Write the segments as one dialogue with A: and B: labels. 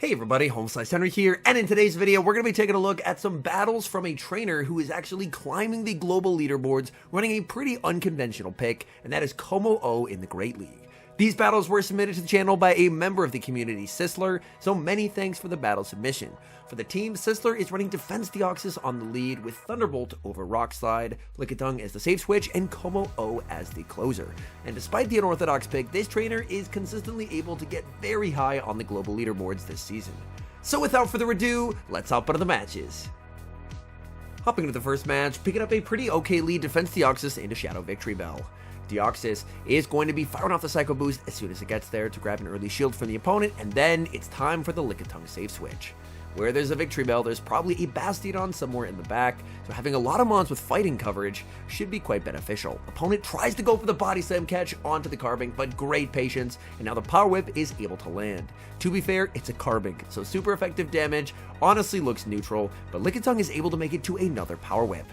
A: Hey everybody, HomeSliceHenry here, and in today's video we're going to be taking a look at some battles from a trainer who is actually climbing the global leaderboards running a pretty unconventional pick, and that is KOMMO-O in the Great League. These battles were submitted to the channel by a member of the community, Sisler, so many thanks for the battle submission. For the team, Sisler is running Defense Deoxys on the lead with Thunderbolt over Rockslide, Lickitung as the safe switch, and KOMMO-O as the closer. And despite the unorthodox pick, this trainer is consistently able to get very high on the global leaderboards this season. So without further ado, let's hop into the matches. Hopping into the first match, picking up a pretty okay lead, Defense Deoxys into Shadow Victreebel. Deoxys is going to be firing off the Psycho Boost as soon as it gets there to grab an early shield from the opponent, and then it's time for the Lickitung safe switch. Where there's a Victreebel, there's probably a Bastiodon somewhere in the back, so having a lot of mons with fighting coverage should be quite beneficial. Opponent tries to go for the Body Slam catch onto the Carbink, but great patience, and now the Power Whip is able to land. To be fair, it's a Carbink, so super effective damage, honestly looks neutral, but Lickitung is able to make it to another Power Whip.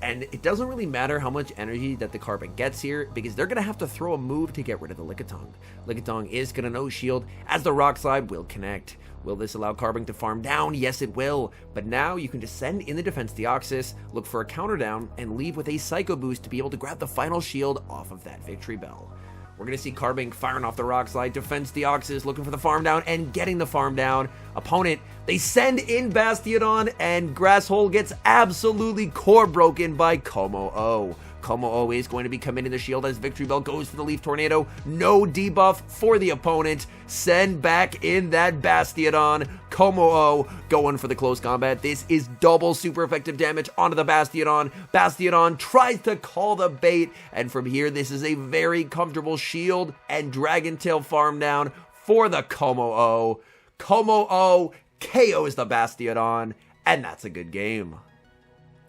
A: And it doesn't really matter how much energy that the Carbink gets here, because they're going to have to throw a move to get rid of the Lickitung. Lickitung is going to no shield, as the Rock Slide will connect. Will this allow Carbink to farm down? Yes, it will. But now you can just send in the Defense Deoxys, look for a counter down, and leave with a Psycho Boost to be able to grab the final shield off of that Victreebel. We're going to see Carbink firing off the Rock Slide, Defense Deoxys looking for the farm down and getting the farm down. Opponent, they send in Bastiodon, and Grasshole gets absolutely core broken by KOMMO-O. KOMMO-O is going to be committing the shield as Victreebel goes for the Leaf Tornado. No debuff for the opponent. Send back in that Bastiodon. KOMMO-O going for the close combat. This is double super effective damage onto the Bastiodon. Bastiodon tries to call the bait, and from here this is a very comfortable shield and Dragon Tail farm down for the KOMMO-O. KOMMO-O KOs the Bastiodon, and that's a good game.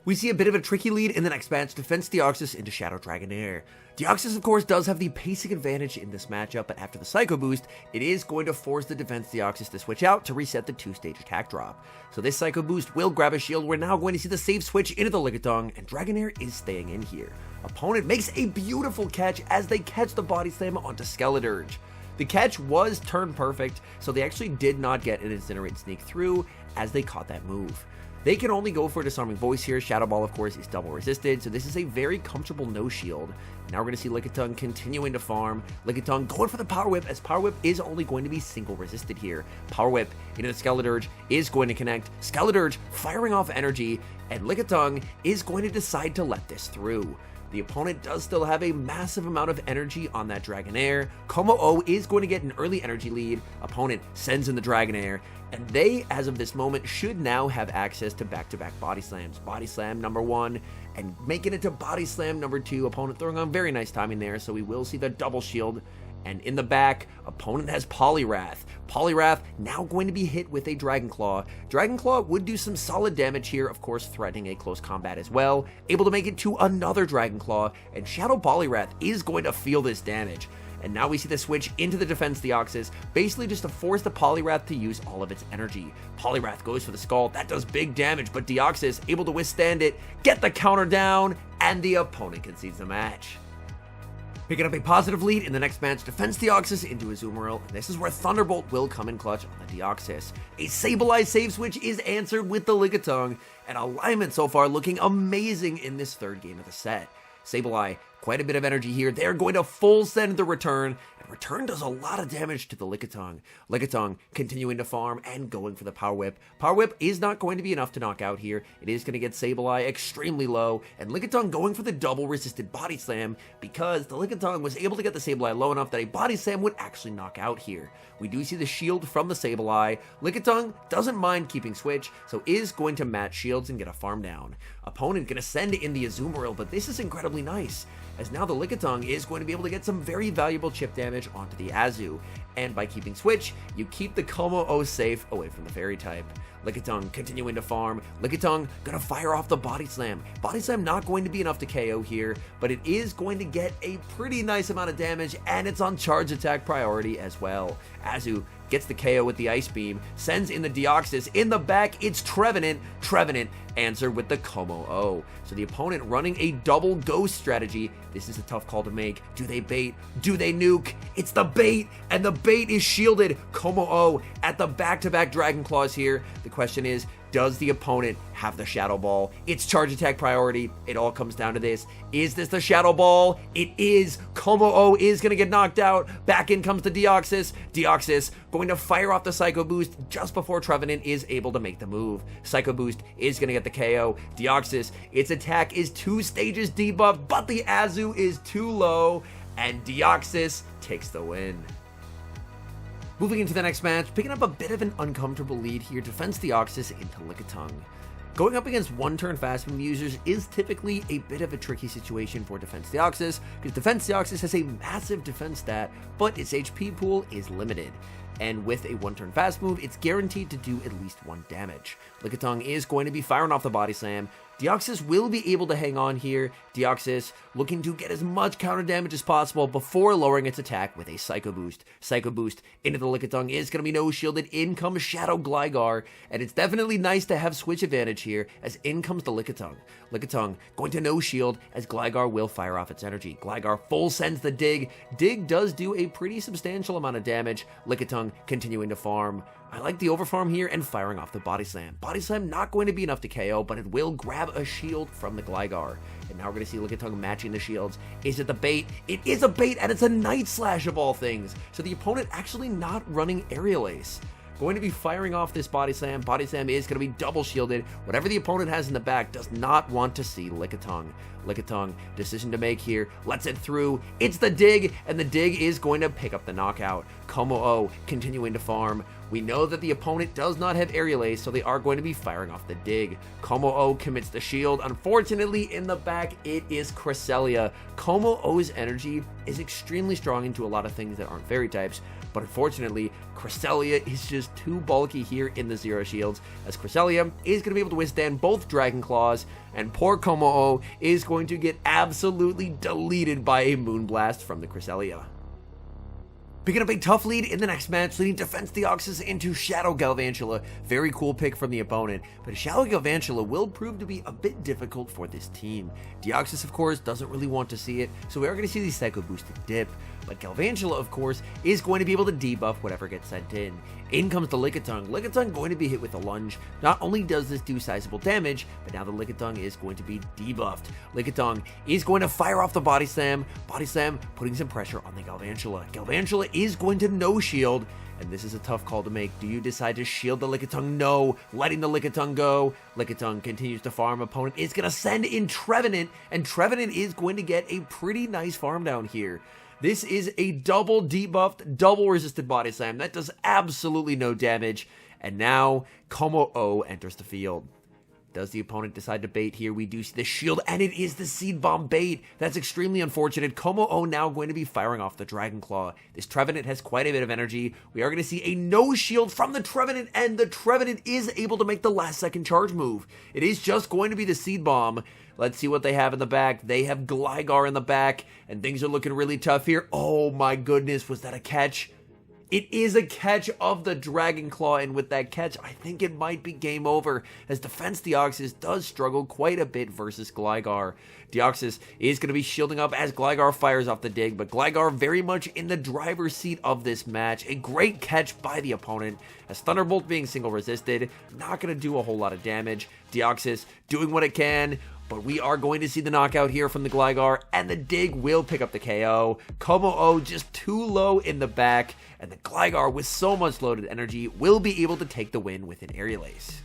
A: We see a bit of a tricky lead in the next match, Defense Deoxys into Shadow Dragonair. Deoxys, of course, does have the pacing advantage in this matchup, but after the Psycho Boost, it is going to force the Defense Deoxys to switch out to reset the two-stage attack drop. So this Psycho Boost will grab a shield. We're now going to see the safe switch into the Lickitung, and Dragonair is staying in here. Opponent makes a beautiful catch as they catch the Body Slam onto Skeledirge. The catch was turn perfect, so they actually did not get an Incinerate sneak through as they caught that move. They can only go for a Disarming Voice here. Shadow Ball, of course, is double resisted, so this is a very comfortable no shield. Now we're going to see Lickitung continuing to farm. Lickitung going for the Power Whip, as Power Whip is only going to be single resisted here. Power Whip into the Skeledirge is going to connect. Skeledirge firing off energy, and Lickitung is going to decide to let this through. The opponent does still have a massive amount of energy on that Dragonair. KOMMO-O is going to get an early energy lead. Opponent sends in the Dragonair, and they, as of this moment, should now have access to back-to-back Body Slams. Body Slam number 1, and making it to Body Slam number 2. Opponent throwing on very nice timing there, so we will see the double shield. And in the back, opponent has Poliwrath. Poliwrath now going to be hit with a Dragon Claw. Dragon Claw would do some solid damage here, of course threatening a close combat as well. Able to make it to another Dragon Claw, and Shadow Poliwrath is going to feel this damage. And now we see the switch into the Defense Deoxys, basically just to force the Poliwrath to use all of its energy. Poliwrath goes for the Skull, that does big damage, but Deoxys able to withstand it, get the counter down, and the opponent concedes the match. Picking up a positive lead in the next match, Defense Deoxys into Azumarill, and this is where Thunderbolt will come in clutch on the Deoxys. A Sableye save switch is answered with the Lickitung, and alignment so far looking amazing in this third game of the set. Sableye, quite a bit of energy here. They're going to full send the return, and return does a lot of damage to the Lickitung. Lickitung continuing to farm and going for the Power Whip. Power Whip is not going to be enough to knock out here. It is going to get Sableye extremely low, and Lickitung going for the double resisted Body Slam because the Lickitung was able to get the Sableye low enough that a Body Slam would actually knock out here. We do see the shield from the Sableye. Lickitung doesn't mind keeping switch, so is going to match shields and get a farm down. Opponent going to send in the Azumarill, but this is incredibly nice, as now the Lickitung is going to be able to get some very valuable chip damage onto the Azu, and by keeping switch, you keep the KOMMO-O safe away from the Fairy type. Lickitung continuing to farm. Lickitung gonna fire off the Body Slam. Body Slam not going to be enough to KO here, but it is going to get a pretty nice amount of damage, and it's on charge attack priority as well. Azu gets the KO with the Ice Beam, sends in the Deoxys. In the back, it's Trevenant. Trevenant answer with the KOMMO-O. So the opponent running a double ghost strategy. This is a tough call to make. Do they bait? Do they nuke? It's the bait, and the bait is shielded. KOMMO-O at the back-to-back Dragon Claws here. The question is, does the opponent have the Shadow Ball? It's charge attack priority. It all comes down to this. Is this the Shadow Ball? It is. KOMMO-O is going to get knocked out. Back in comes the Deoxys. Deoxys going to fire off the Psycho Boost just before Trevenant is able to make the move. Psycho Boost is going to get the KO. Deoxys, its attack is 2 stages debuffed, but the Azu is too low, and Deoxys takes the win. Moving into the next match, picking up a bit of an uncomfortable lead here, Defense Deoxys into Lickitung. Going up against one-turn fast move users is typically a bit of a tricky situation for Defense Deoxys, because Defense Deoxys has a massive defense stat, but its HP pool is limited. And with a one-turn fast move, it's guaranteed to do at least 1 damage. Lickitung is going to be firing off the Body Slam. Deoxys will be able to hang on here. Deoxys looking to get as much counter damage as possible before lowering its attack with a Psycho Boost. Psycho Boost into the Lickitung is going to be no shielded. In comes Shadow Gligar, and it's definitely nice to have switch advantage here as in comes the Lickitung. Lickitung going to no shield as Gligar will fire off its energy. Gligar full sends the Dig. Dig does do a pretty substantial amount of damage. Lickitung continuing to farm. I like the overfarm here and firing off the Body Slam. Body Slam not going to be enough to KO, but it will grab a shield from the Gligar. And now we're going to see Lickitung matching the shields. Is it the bait? It is a bait, and it's a Night Slash of all things. So the opponent actually not running Aerial Ace. Going to be firing off this Body Slam. Body Slam is going to be double shielded. Whatever the opponent has in the back does not want to see Lickitung. Lickitung, decision to make here, lets it through. It's the Dig, and the Dig is going to pick up the knockout. KOMMO-O continuing to farm. We know that the opponent does not have Aerial Ace, so they are going to be firing off the Dig. KOMMO-O commits the shield. Unfortunately, in the back, it is Cresselia. KOMMO-O's energy is extremely strong into a lot of things that aren't fairy types, but unfortunately, Cresselia is just too bulky here in the Zero Shields, as Cresselia is going to be able to withstand both Dragon Claws, and poor KOMMO-O is going to get absolutely deleted by a Moonblast from the Cresselia. Picking up a tough lead in the next match, leading Defense Deoxys into Shadow Galvantula. Very cool pick from the opponent, but Shadow Galvantula will prove to be a bit difficult for this team. Deoxys, of course, doesn't really want to see it, so we are going to see the Psycho Boosted dip, but Galvantula, of course, is going to be able to debuff whatever gets sent in. In comes the Lickitung. Lickitung going to be hit with a lunge. Not only does this do sizable damage, but now the Lickitung is going to be debuffed. Lickitung is going to fire off the Body Slam. Body Slam putting some pressure on the Galvantula. Galvantula is going to no shield, and this is a tough call to make. Do you decide to shield the Lickitung? No. Letting the Lickitung go. Lickitung continues to farm. Opponent is going to send in Trevenant, and Trevenant is going to get a pretty nice farm down here. This is a double debuffed, double resisted Body Slam. That does absolutely no damage. And now KOMMO-O enters the field. Does the opponent decide to bait here? We do see the shield, and it is the Seed Bomb bait. That's extremely unfortunate. KOMMO-O now going to be firing off the Dragon Claw. This Trevenant has quite a bit of energy. We are going to see a no shield from the Trevenant, and the Trevenant is able to make the last second charge move. It is just going to be the Seed Bomb. Let's see what they have in the back. They have Gligar in the back, and things are looking really tough here. Oh my goodness, was that a catch? It is a catch of the Dragon Claw, and with that catch, I think it might be game over, as Defense Deoxys does struggle quite a bit versus Gligar. Deoxys is going to be shielding up as Gligar fires off the Dig, but Gligar very much in the driver's seat of this match. A great catch by the opponent, as Thunderbolt being single resisted, not going to do a whole lot of damage. Deoxys doing what it can, but we are going to see the knockout here from the Gligar, and the Dig will pick up the KO. KOMMO-O just too low in the back, and the Gligar with so much loaded energy will be able to take the win with an Aerial Ace.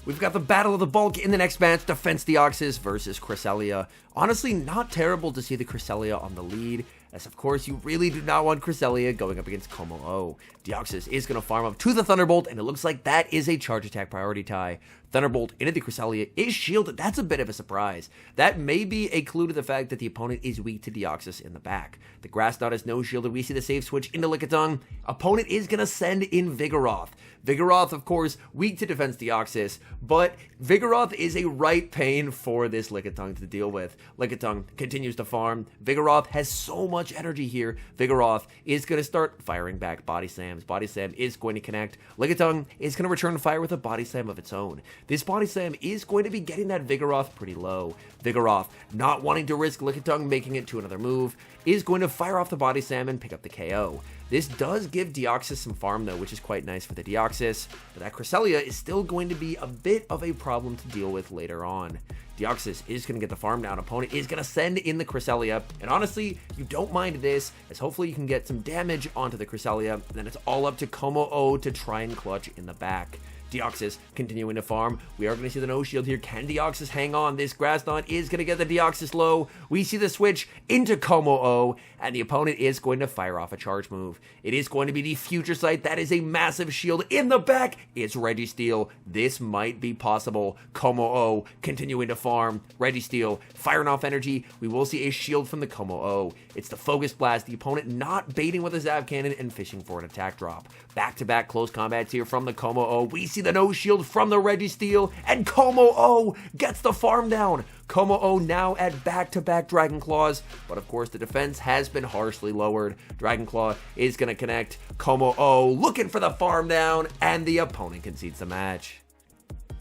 A: We've got the Battle of the Bulk in the next match, Defense Deoxys versus Cresselia. Honestly, not terrible to see the Cresselia on the lead, as of course you really do not want Cresselia going up against KOMMO-O. Deoxys is going to farm up to the Thunderbolt, and it looks like that is a charge attack priority tie. Thunderbolt into the Cresselia is shielded. That's a bit of a surprise. That may be a clue to the fact that the opponent is weak to Deoxys in the back. The Grass Knot is no shielded. We see the save switch into Lickitung. Opponent is going to send in Vigoroth. Vigoroth, of course, weak to Defense Deoxys, but Vigoroth is a right pain for this Lickitung to deal with. Lickitung continues to farm. Vigoroth has so much energy here. Vigoroth is going to start firing back Body Slams. Body Slam is going to connect. Lickitung is going to return fire with a Body Slam of its own. This Body Slam is going to be getting that Vigoroth pretty low. Vigoroth, not wanting to risk Lickitung making it to another move, is going to fire off the Body Slam and pick up the KO. This does give Deoxys some farm though, which is quite nice for the Deoxys, but that Cresselia is still going to be a bit of a problem to deal with later on. Deoxys is going to get the farm down. Opponent is going to send in the Cresselia, and honestly, you don't mind this, as hopefully you can get some damage onto the Cresselia, and then it's all up to KOMMO-O to try and clutch in the back. Deoxys continuing to farm. We are going to see the no shield here. Can Deoxys hang on? This Grass Knot is going to get the Deoxys low. We see the switch into KOMMO-O, and the opponent is going to fire off a charge move. It is going to be the Future Sight. That is a massive shield in the back. It's Registeel. This might be possible. KOMMO-O continuing to farm. Registeel firing off energy. We will see a shield from the KOMMO-O. It's the Focus Blast. The opponent not baiting with a Zap Cannon and fishing for an attack drop. Back-to-back close combats here from the KOMMO-O. We see the no shield from the Registeel, and KOMMO-O gets the farm down. KOMMO-O now at back-to-back Dragon Claws, but of course the defense has been harshly lowered. Dragon Claw is going to connect. KOMMO-O looking for the farm down, and the opponent concedes the match.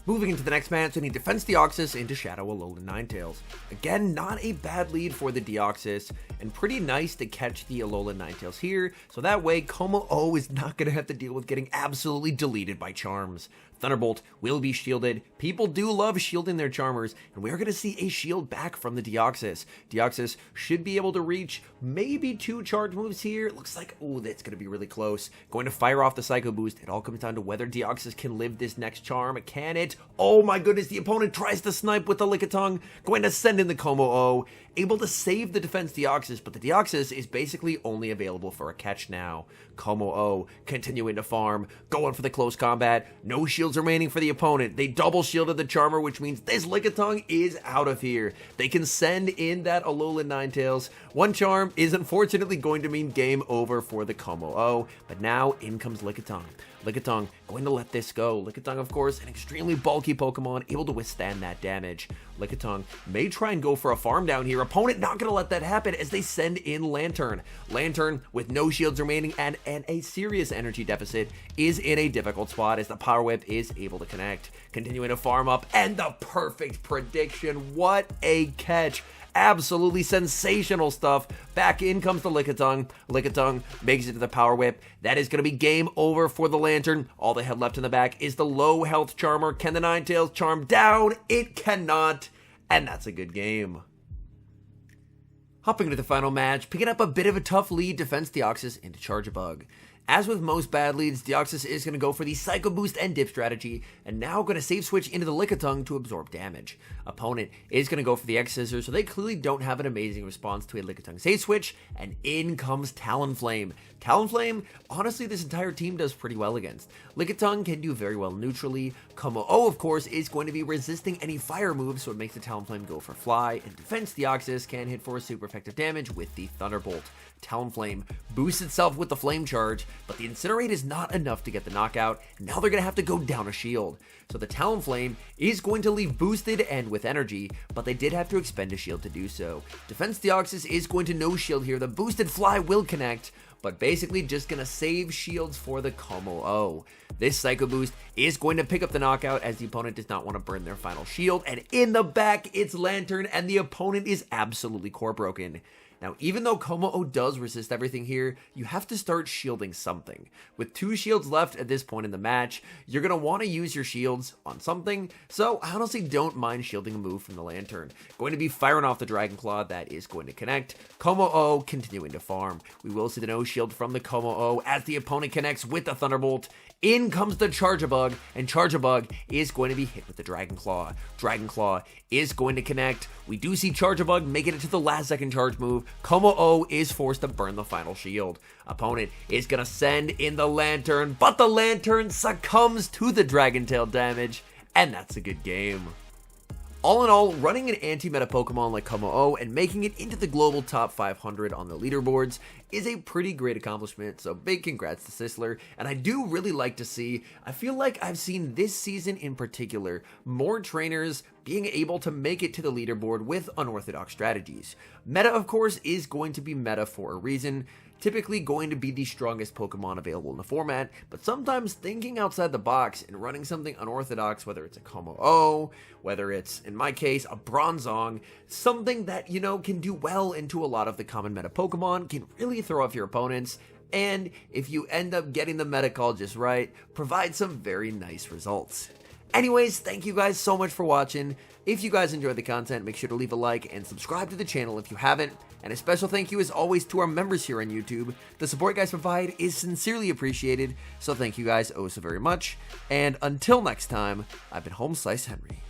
A: Moving into the next match, we need Defense Deoxys into Shadow Alolan Ninetales. Again, not a bad lead for the Deoxys, and pretty nice to catch the Alolan Ninetales here, so that way KOMMO-O is not going to have to deal with getting absolutely deleted by Charms. Thunderbolt will be shielded. People do love shielding their Charmers, and we are going to see a shield back from the Deoxys. Deoxys should be able to reach maybe 2 charge moves here. It looks like, oh, that's going to be really close. Going to fire off the Psycho Boost. It all comes down to whether Deoxys can live this next charm. Can it? Oh my goodness, the opponent tries to snipe with the Lickitung. Going to send in the KOMMO-O. Able to save the Defense Deoxys, but the Deoxys is basically only available for a catch now. KOMMO-O continuing to farm, going for the close combat. No shields remaining for the opponent. They double shielded the Charmer, which means this Lickitung is out of here. They can send in that Alolan Ninetales. One charm is unfortunately going to mean game over for the KOMMO-O, but now in comes Lickitung. Lickitung going to let this go. Lickitung, of course, an extremely bulky Pokemon, able to withstand that damage. Lickitung may try and go for a farm down here. Opponent not going to let that happen as they send in Lantern. Lantern, with no shields remaining and a serious energy deficit, is in a difficult spot as the Power Whip is able to connect. Continuing to farm up, and the perfect prediction. What a catch. Absolutely sensational stuff. Back in comes the Lickitung. Lickitung makes it to the Power Whip. That is going to be game over for the Lantern. All they have left in the back is the low health Charmer. Can the Ninetales charm down? It cannot. And that's a good game. Hopping into the final match, picking up a bit of a tough lead, Defense Deoxys into Charjabug. As with most bad leads, Deoxys is going to go for the Psycho Boost and Dip strategy, and now going to save switch into the Lickitung to absorb damage. Opponent is going to go for the X-Scissors, so they clearly don't have an amazing response to a Lickitung save switch, and in comes Talonflame. Talonflame, honestly, this entire team does pretty well against. Lickitung can do very well neutrally. KOMMO-O, of course, is going to be resisting any fire moves, so it makes the Talonflame go for Fly, and Defense Deoxys can hit for super effective damage with the Thunderbolt. Talonflame boosts itself with the Flame Charge, but the Incinerate is not enough to get the knockout, and now they're going to have to go down a shield. So the Talonflame is going to leave boosted and with energy, but they did have to expend a shield to do so. Defense Deoxys is going to no shield here. The boosted Fly will connect, but basically just going to save shields for the KOMMO-O. This Psycho Boost is going to pick up the knockout as the opponent does not want to burn their final shield, and in the back it's Lantern, and the opponent is absolutely core broken. Now, even though KOMMO-O does resist everything here, you have to start shielding something. With 2 shields left at this point in the match, you're going to want to use your shields on something, so I honestly don't mind shielding a move from the Lantern. Going to be firing off the Dragon Claw, that is going to connect. KOMMO-O continuing to farm. We will see the no shield from the KOMMO-O as the opponent connects with the Thunderbolt. In comes the Charjabug, and Charjabug is going to be hit with the Dragon Claw. Dragon Claw is going to connect. We do see Charjabug making it to the last second charge move. KOMMO-O is forced to burn the final shield. Opponent is going to send in the Lantern, but the Lantern succumbs to the Dragon Tail damage, and that's a good game. All in all, running an anti-meta Pokemon like KOMMO-O and making it into the global top 500 on the leaderboards is a pretty great accomplishment, so big congrats to Sisler. And I do really like to see, I feel like I've seen this season in particular, more trainers being able to make it to the leaderboard with unorthodox strategies. Meta, of course, is going to be meta for a reason, typically going to be the strongest Pokemon available in the format, but sometimes thinking outside the box and running something unorthodox, whether it's a KOMMO-O, whether it's, in my case, a Bronzong, something that, you know, can do well into a lot of the common meta Pokemon, can really throw off your opponents, and if you end up getting the meta call just right, provide some very nice results. Anyways, thank you guys so much for watching. If you guys enjoyed the content, make sure to leave a like and subscribe to the channel if you haven't. And a special thank you as always to our members here on YouTube. The support you guys provide is sincerely appreciated, so thank you guys oh so very much. And until next time, I've been HomeSliceHenry.